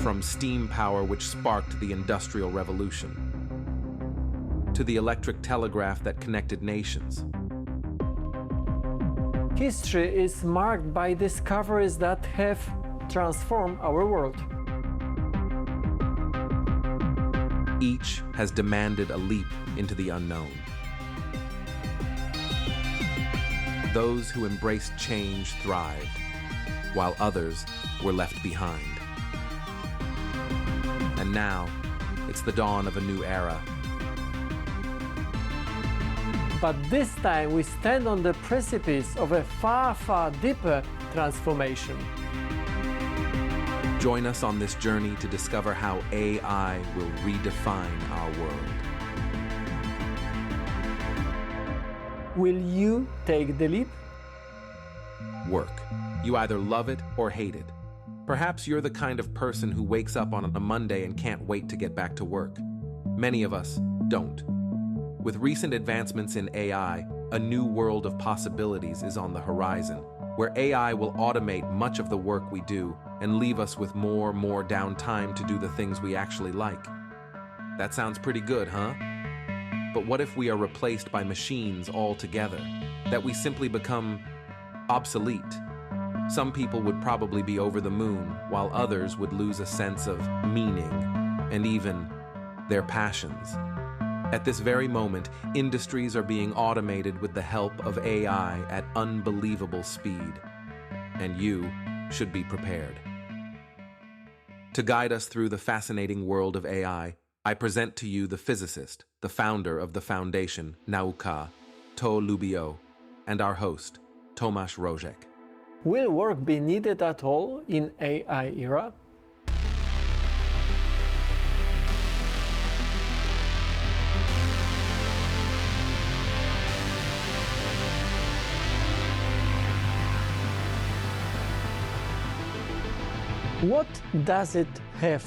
from steam power which sparked the Industrial Revolution, to the electric telegraph that connected nations. History is marked by discoveries that have transformed our world. Each has demanded a leap into the unknown. Those who embraced change thrived, while others were left behind. And now, it's the dawn of a new era. But this time we stand on the precipice of a far, far deeper transformation. Join us on this journey to discover how AI will redefine our world. Will you take the leap? Work. You either love it or hate it. Perhaps you're the kind of person who wakes up on a Monday and can't wait to get back to work. Many of us don't. With recent advancements in AI, a new world of possibilities is on the horizon, where AI will automate much of the work we do and leave us with more downtime to do the things we actually like. That sounds pretty good, huh? But what if we are replaced by machines altogether? That we simply become obsolete? Some people would probably be over the moon, while others would lose a sense of meaning and even their passions. At this very moment, industries are being automated with the help of AI at unbelievable speed. And you should be prepared. To guide us through the fascinating world of AI, I present to you the physicist, the founder of the foundation, Nauka, To Lubio, and our host, Tomasz Różek. Will work be needed at all in AI era? What does it have,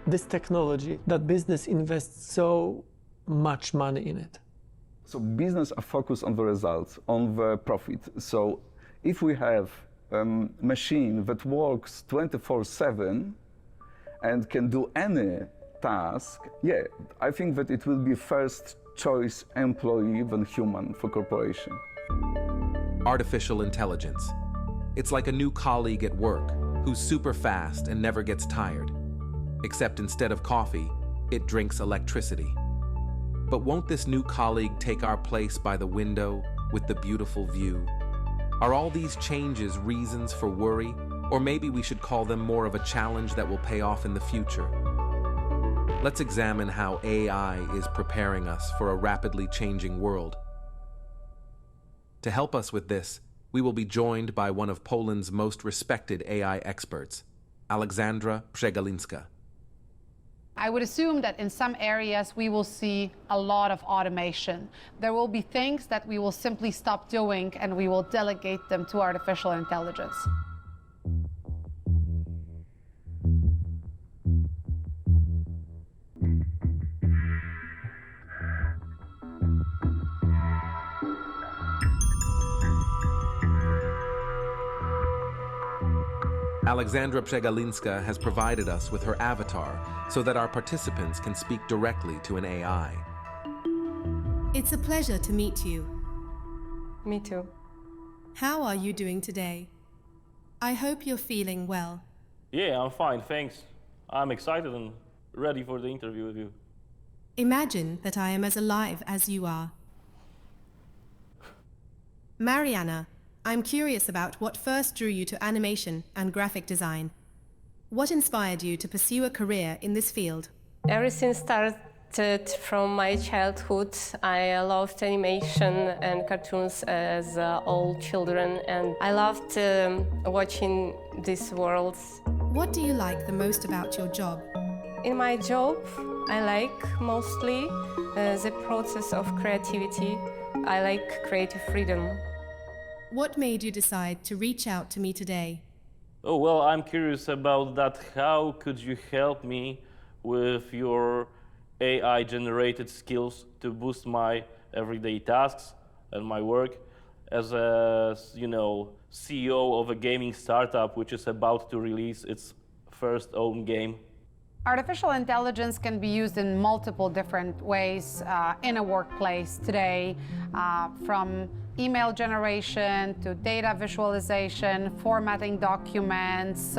this technology, that business invests so much money in it? So business are focused on the results, on the profit. So if we have a machine that works 24/7 and can do any task, yeah, I think that it will be first choice employee than human for corporation. Artificial intelligence. It's like a new colleague at work who's super fast and never gets tired. Except instead of coffee, it drinks electricity. But won't this new colleague take our place by the window with the beautiful view? Are all these changes reasons for worry? Or maybe we should call them more of a challenge that will pay off in the future. Let's examine how AI is preparing us for a rapidly changing world. To help us with this, we will be joined by one of Poland's most respected AI experts, Aleksandra Przegalinska. I would assume that in some areas we will see a lot of automation. There will be things that we will simply stop doing and we will delegate them to artificial intelligence. Aleksandra Przegalinska has provided us with her avatar so that our participants can speak directly to an AI. It's a pleasure to meet you. Me too. How are you doing today? I hope you're feeling well. Yeah, I'm fine, thanks. I'm excited and ready for the interview with you. Imagine that I am as alive as you are. Mariana, I'm curious about what first drew you to animation and graphic design. What inspired you to pursue a career in this field? Everything started from my childhood. I loved animation and cartoons as all children, and I loved watching these worlds. What do you like the most about your job? In my job, I like mostly the process of creativity. I like creative freedom. What made you decide to reach out to me today? Oh, well, I'm curious about that. How could you help me with your AI-generated skills to boost my everyday tasks and my work as a, CEO of a gaming startup which is about to release its first own game? Artificial intelligence can be used in multiple different ways in a workplace today, from email generation to data visualization, formatting documents,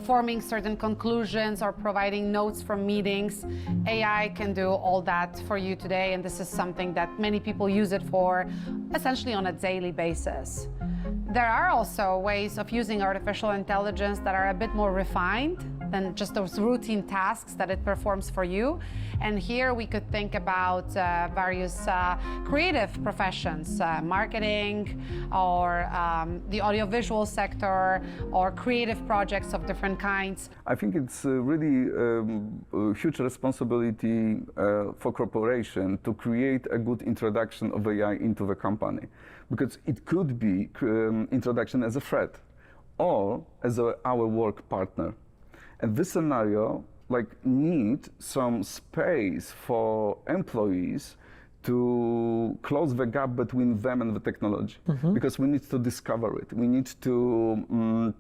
forming certain conclusions, or providing notes from meetings. AI can do all that for you today, and this is something that many people use it for essentially on a daily basis. There are also ways of using artificial intelligence that are a bit more refined than just those routine tasks that it performs for you. And here we could think about various creative professions, marketing, or the audiovisual sector, or creative projects of different kinds. I think it's really a huge responsibility for corporation to create a good introduction of AI into the company, because it could be introduction as a threat or as our work partner. And this scenario need some space for employees to close the gap between them and the technology, because we need to discover it. We need to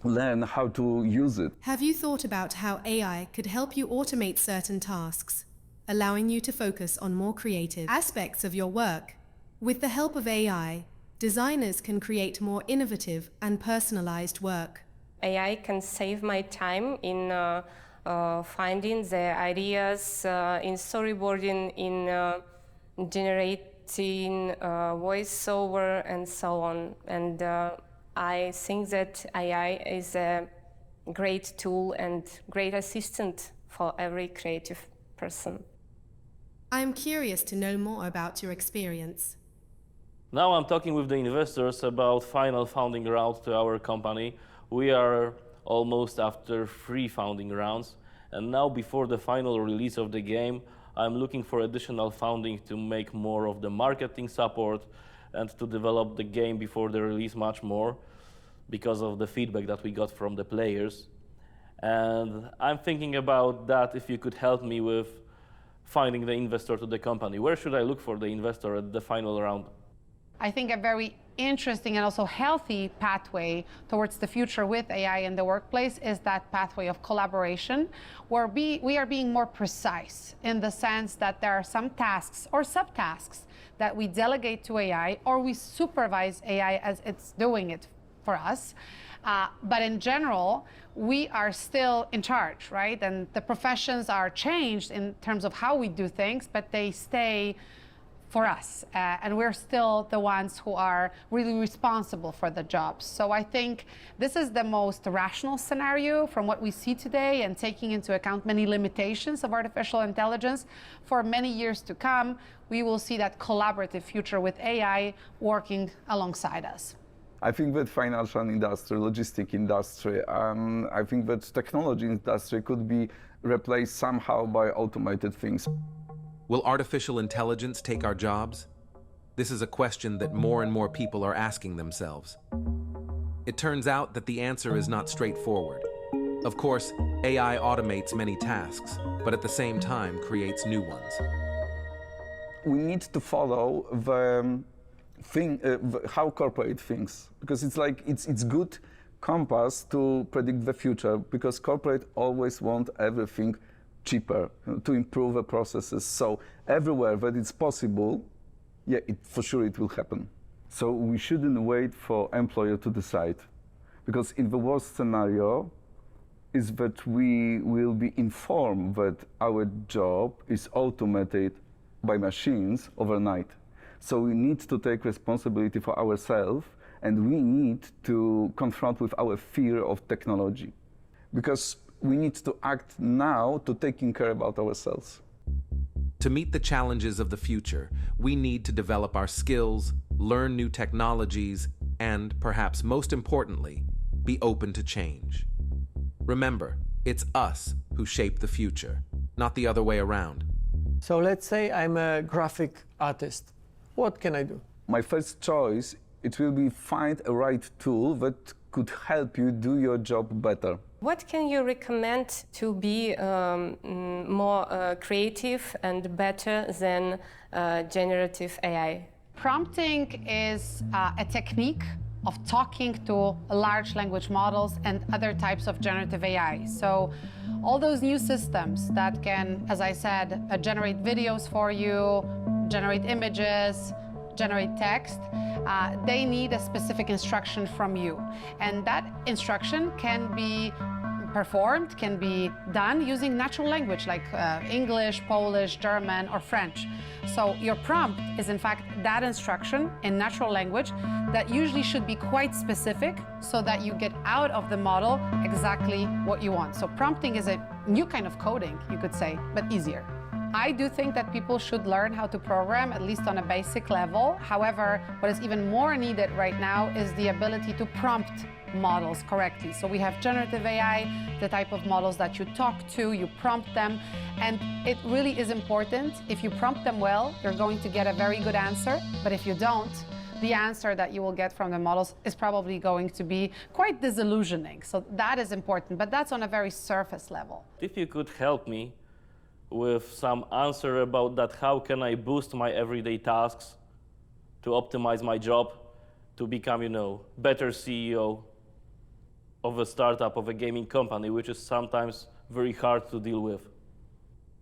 learn how to use it. Have you thought about how AI could help you automate certain tasks, allowing you to focus on more creative aspects of your work? With the help of AI, designers can create more innovative and personalized work. AI can save my time in finding the ideas, in storyboarding, in generating voiceover, and so on. And I think that AI is a great tool and great assistant for every creative person. I'm curious to know more about your experience. Now I'm talking with the investors about final funding round to our company. We are almost after 3 founding rounds, and now before the final release of the game, I'm looking for additional funding to make more of the marketing support and to develop the game before the release much more because of the feedback that we got from the players. And I'm thinking about that if you could help me with finding the investor to the company. Where should I look for the investor at the final round? I think a very interesting and also healthy pathway towards the future with AI in the workplace is that pathway of collaboration, where we are being more precise in the sense that there are some tasks or subtasks that we delegate to AI, or we supervise AI as it's doing it for us. But in general, we are still in charge, right? And the professions are changed in terms of how we do things, but they stay for us, and we're still the ones who are really responsible for the jobs. So I think this is the most rational scenario from what we see today, and taking into account many limitations of artificial intelligence. For many years to come, we will see that collaborative future with AI working alongside us. I think that financial industry, logistic industry, I think that technology industry could be replaced somehow by automated things. Will artificial intelligence take our jobs? This is a question that more and more people are asking themselves. It turns out that the answer is not straightforward. Of course, AI automates many tasks, but at the same time creates new ones. We need to follow the how corporate thinks, because it's good compass to predict the future, because corporate always want everything cheaper, to improve the processes. So everywhere that it's possible, for sure it will happen. So we shouldn't wait for employer to decide, because in the worst scenario is that we will be informed that our job is automated by machines overnight. So we need to take responsibility for ourselves, and we need to confront with our fear of technology, because we need to act now to taking care about ourselves. To meet the challenges of the future, we need to develop our skills, learn new technologies, and, perhaps most importantly, be open to change. Remember, it's us who shape the future, not the other way around. So let's say I'm a graphic artist. What can I do? My first choice, it will be find a right tool that could help you do your job better. What can you recommend to be more creative and better than generative AI? Prompting is a technique of talking to large language models and other types of generative AI. So all those new systems that can, as I said, generate videos for you, generate images, generate text, they need a specific instruction from you. And that instruction can be performed, can be done using natural language like English, Polish, German, or French. So your prompt is in fact that instruction in natural language that usually should be quite specific so that you get out of the model exactly what you want. So prompting is a new kind of coding, you could say, but easier. I do think that people should learn how to program, at least on a basic level. However, what is even more needed right now is the ability to prompt models correctly. So we have generative AI, the type of models that you talk to, you prompt them, and it really is important. If you prompt them well, you're going to get a very good answer, but if you don't, the answer that you will get from the models is probably going to be quite disillusioning. So that is important, but that's on a very surface level. If you could help me with some answer about that, how can I boost my everyday tasks to optimize my job, to become, better CEO of a startup, of a gaming company, which is sometimes very hard to deal with.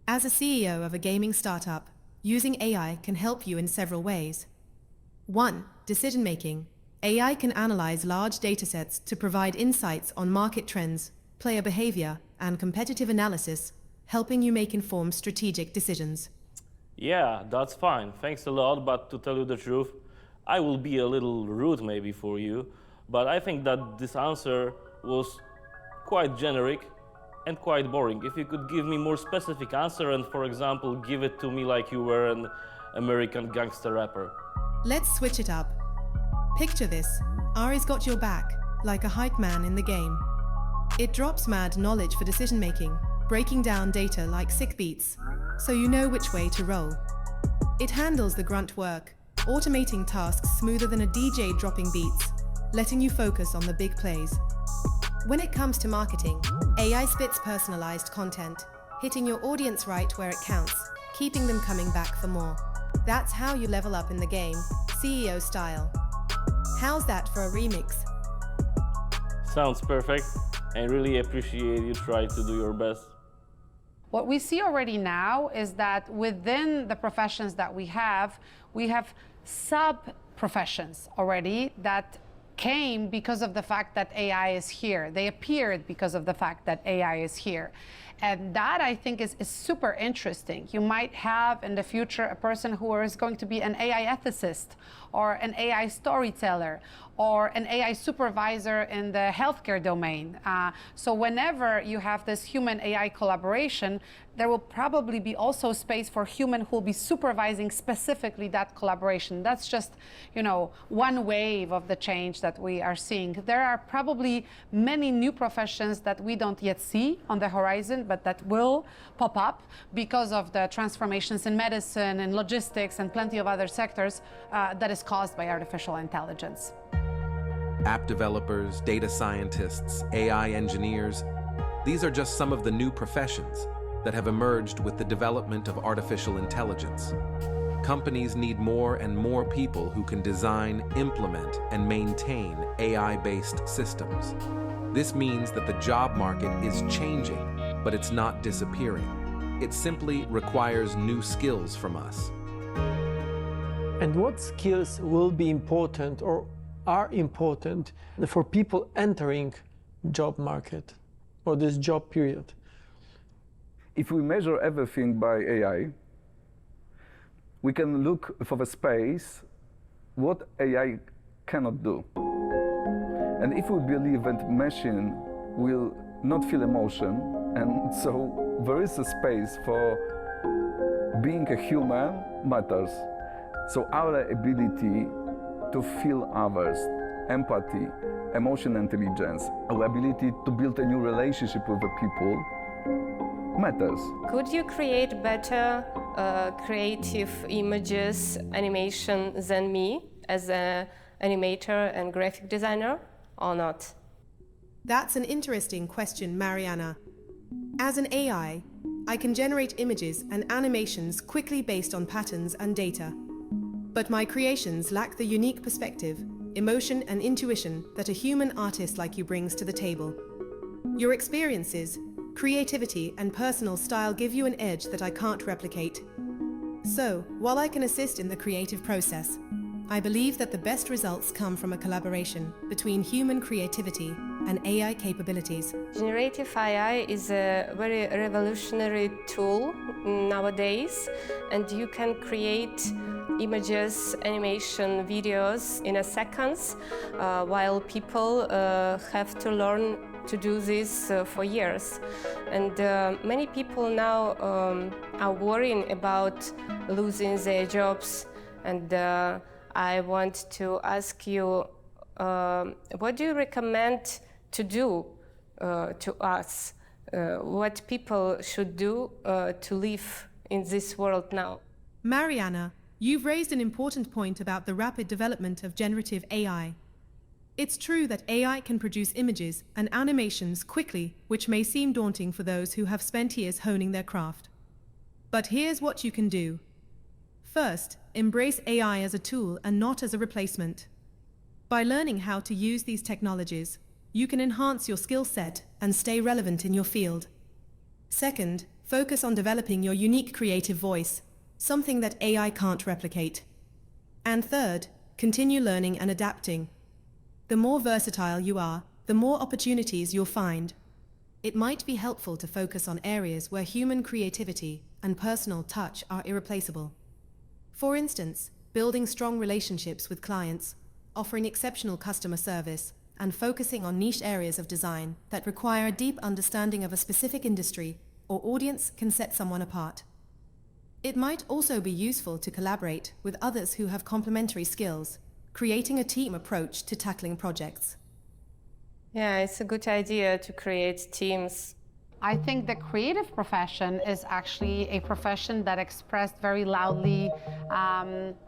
As a CEO of a gaming startup, using AI can help you in several ways. 1. Decision-making. AI can analyze large datasets to provide insights on market trends, player behavior, and competitive analysis, helping you make informed strategic decisions. Yeah, that's fine. Thanks a lot, but to tell you the truth, I will be a little rude maybe for you, but I think that this answer was quite generic and quite boring. If you could give me more specific answer and, for example, give it to me like you were an American gangster rapper. Let's switch it up. Picture this. Ari's got your back, like a hype man in the game. It drops mad knowledge for decision-making, breaking down data like sick beats, so you know which way to roll. It handles the grunt work, automating tasks smoother than a DJ dropping beats, letting you focus on the big plays. When it comes to marketing, AI spits personalized content, hitting your audience right where it counts, keeping them coming back for more. That's how you level up in the game, CEO style. How's that for a remix? Sounds perfect. I really appreciate you trying to do your best. What we see already now is that within the professions that we have sub-professions already that came because of the fact that AI is here. They appeared because of the fact that AI is here. And that, I think, is super interesting. You might have in the future a person who is going to be an AI ethicist or an AI storyteller or an AI supervisor in the healthcare domain. So whenever you have this human-AI collaboration, there will probably be also space for human who will be supervising specifically that collaboration. That's just, one wave of the change that we are seeing. There are probably many new professions that we don't yet see on the horizon, but that will pop up because of the transformations in medicine and logistics and plenty of other sectors that is caused by artificial intelligence. App developers, data scientists, AI engineers, these are just some of the new professions that have emerged with the development of artificial intelligence. Companies need more and more people who can design, implement, and maintain AI-based systems. This means that the job market is changing, but it's not disappearing. It simply requires new skills from us. And what skills will be important or are important for people entering job market or this job period? If we measure everything by AI, we can look for the space what AI cannot do. And if we believe that machine will not feel emotion, and so there is a space for being a human matters. So our ability to feel others, empathy, emotional intelligence, our ability to build a new relationship with the people matters. Could you create better creative images, animation than me as an animator and graphic designer, or not? That's an interesting question, Mariana. As an AI, I can generate images and animations quickly based on patterns and data. But my creations lack the unique perspective, emotion, and intuition that a human artist like you brings to the table. Your experiences, creativity, and personal style give you an edge that I can't replicate. So, while I can assist in the creative process, I believe that the best results come from a collaboration between human creativity and AI capabilities. Generative AI is a very revolutionary tool nowadays, and you can create images, animation, videos in a seconds, while people have to learn to do this for years. And many people now are worrying about losing their jobs, and I want to ask you, what do you recommend to do to us? What people should do to live in this world now? Mariana, you've raised an important point about the rapid development of generative AI. It's true that AI can produce images and animations quickly, which may seem daunting for those who have spent years honing their craft. But here's what you can do. First, embrace AI as a tool and not as a replacement. By learning how to use these technologies, you can enhance your skill set and stay relevant in your field. Second, focus on developing your unique creative voice, something that AI can't replicate. And third, continue learning and adapting. The more versatile you are, the more opportunities you'll find. It might be helpful to focus on areas where human creativity and personal touch are irreplaceable. For instance, building strong relationships with clients, offering exceptional customer service, and focusing on niche areas of design that require a deep understanding of a specific industry or audience can set someone apart. It might also be useful to collaborate with others who have complementary skills, creating a team approach to tackling projects. Yeah, it's a good idea to create teams. I think the creative profession is actually a profession that expressed very loudly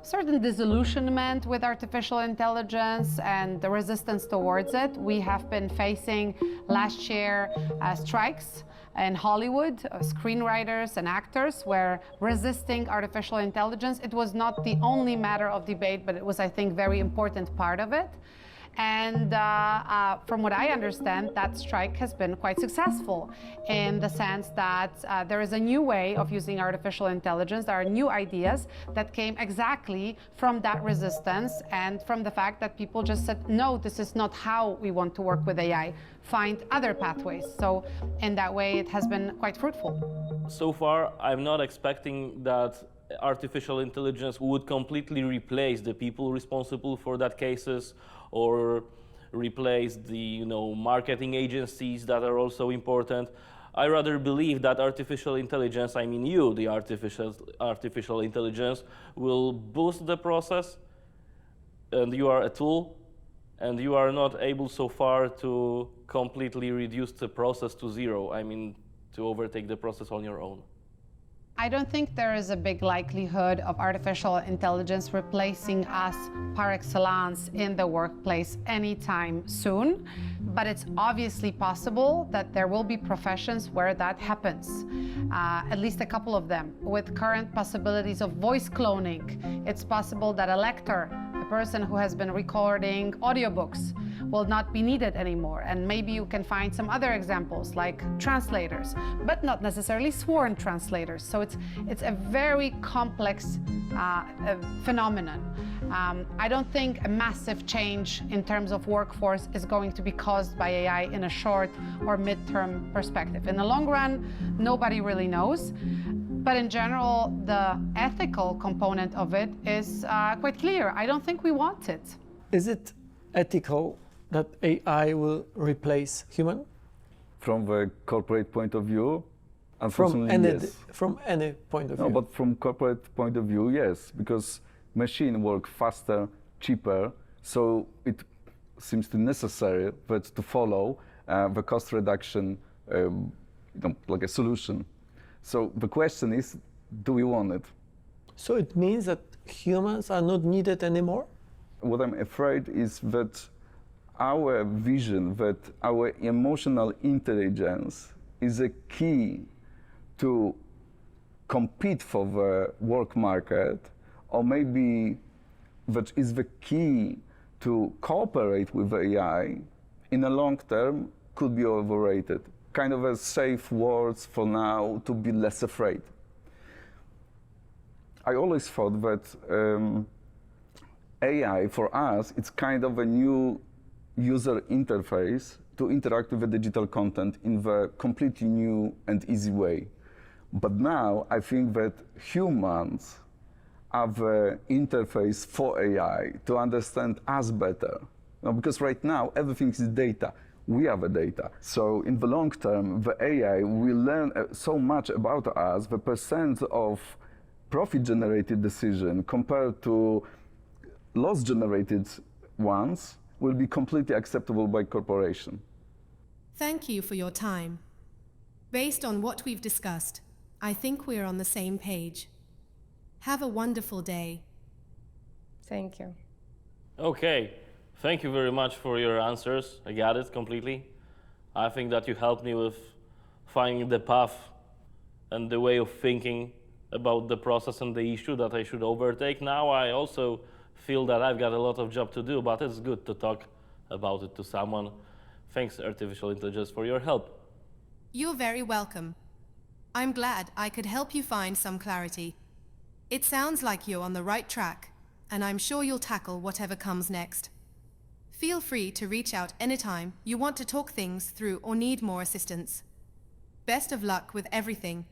certain disillusionment with artificial intelligence and the resistance towards it. We have been facing last year strikes in Hollywood, screenwriters and actors were resisting artificial intelligence. It was not the only matter of debate, but it was, I think, very important part of it. And from what I understand, that strike has been quite successful in the sense that there is a new way of using artificial intelligence. There are new ideas that came exactly from that resistance and from the fact that people just said, no, this is not how we want to work with AI. Find other pathways. So in that way, it has been quite fruitful. So far, I'm not expecting that artificial intelligence would completely replace the people responsible for that cases or replace the marketing agencies that are also important. I rather believe that artificial intelligence, I mean you, the artificial intelligence, will boost the process, and you are a tool, and you are not able so far to completely reduce the process to zero. I mean, to overtake the process on your own. I don't think there is a big likelihood of artificial intelligence replacing us par excellence in the workplace anytime soon, but it's obviously possible that there will be professions where that happens, at least a couple of them. With current possibilities of voice cloning, it's possible that a lector, a person who has been recording audiobooks, will not be needed anymore. And maybe you can find some other examples like translators, but not necessarily sworn translators. So it's a very complex phenomenon. I don't think a massive change in terms of workforce is going to be caused by AI in a short or mid-term perspective. In the long run, nobody really knows. But in general, the ethical component of it is quite clear. I don't think we want it. Is it ethical that AI will replace human? From the corporate point of view, unfortunately, yes. From any point of view? No, but from corporate point of view, yes, because machine work faster, cheaper, so it seems to necessary that to follow the cost reduction like a solution. So the question is, do we want it? So it means that humans are not needed anymore? What I'm afraid is that our vision, that our emotional intelligence is a key to compete for the work market, or maybe that is the key to cooperate with AI in the long term could be overrated. Kind of a safe words for now to be less afraid. I always thought that AI for us, it's kind of a new user interface to interact with the digital content in the completely new and easy way. But now I think that humans are the interface for AI to understand us better. Because right now everything is data. We are the data. So in the long term, the AI will learn so much about us, the percent of profit-generated decision compared to loss-generated ones will be completely acceptable by corporation. Thank you for your time. Based on what we've discussed, I think we're on the same page. Have a wonderful day. Thank you. Okay, thank you very much for your answers. I got it completely. I think that you helped me with finding the path and the way of thinking about the process and the issue that I should overtake. Now I also feel that I've got a lot of job to do, but it's good to talk about it to someone. Thanks, artificial intelligence, for your help. You're very welcome. I'm glad I could help you find some clarity. It sounds like you're on the right track, and I'm sure you'll tackle whatever comes next. Feel free to reach out anytime you want to talk things through or need more assistance. Best of luck with everything.